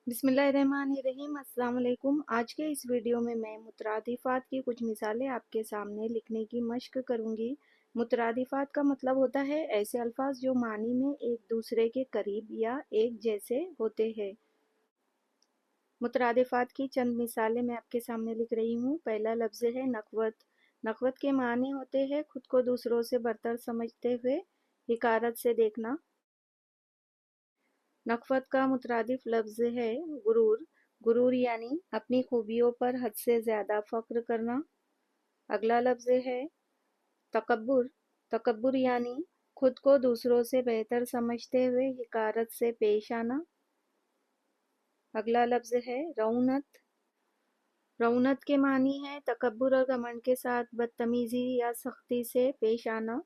बिस्मिल्लाहिर्रहमानिर्रहीम। अस्सलाम वालेकुम। आज के इस वीडियो में मैं मुतरादिफात की कुछ मिसालें आपके सामने लिखने की मश्क करूंगी। मुतरादिफात का मतलब होता है ऐसे अल्फाज जो मानी में एक दूसरे के करीब या एक जैसे होते हैं। मुतरादिफात की चंद मिसालें मैं आपके सामने लिख रही हूँ। पहला लफ्ज़ है नकवत। नकवत के मानी होते हैं खुद को दूसरों से बरतर समझते हुए हिकारत से देखना। नकवत का मुतरादिफ लफ्ज़ है गुरूर। गुरूर यानी अपनी खूबियों पर हद से ज़्यादा फ़ख्र करना। अगला लफ्ज़ है तकब्बुर। तकब्बुर यानी खुद को दूसरों से बेहतर समझते हुए हिकारत से पेश आना। अगला लफ्ज़ है रऊनत। रऊनत के मानी है तकब्बुर और घमंड के साथ बदतमीज़ी या सख्ती से पेश आना।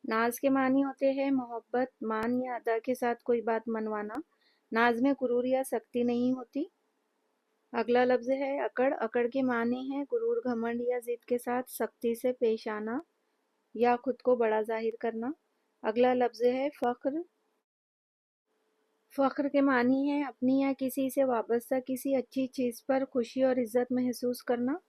नाज के मानी होते हैं मोहब्बत, मान या अदा के साथ कोई बात मनवाना। नाज में गुरूर या सख्ती नहीं होती। अगला लफ्ज़ है अकड़। अकड़ के मानी है गुरूर, घमंड या जिद के साथ सख्ती से पेश आना या खुद को बड़ा जाहिर करना। अगला लफ्ज़ है फ़ख्र। फ़ख्र के मानी है अपनी या किसी से वाबस्ता किसी अच्छी चीज़ पर खुशी और इज़्ज़त महसूस करना।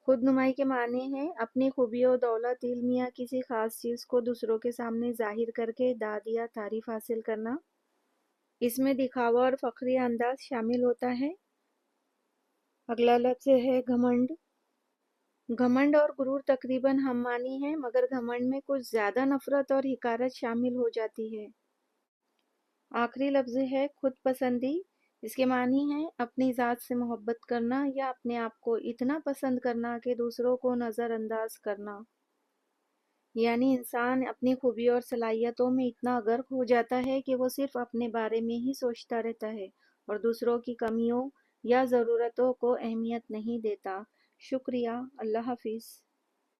खुद नुमाई के माने हैं अपनी खूबी और दौलत, इल्म या किसी खास चीज़ को दूसरों के सामने जाहिर करके दाद या तारीफ हासिल करना। इसमें दिखावा और फ़ख्री अंदाज शामिल होता है। अगला लफ्ज़ है घमंड। घमंड और गुरूर तकरीबन हम मानी हैं, मगर घमंड में कुछ ज़्यादा नफरत और हिकारत शामिल हो जाती है। आखिरी लफ्ज़ है खुद पसंदी। इसके मानी है अपनी ज़ात से मोहब्बत करना या अपने आप को इतना पसंद करना कि दूसरों को नज़रअंदाज करना। यानी इंसान अपनी खूबी और सलाहियतों में इतना गर्क हो जाता है कि वो सिर्फ अपने बारे में ही सोचता रहता है और दूसरों की कमियों या ज़रूरतों को अहमियत नहीं देता। शुक्रिया। अल्लाह हाफिज़।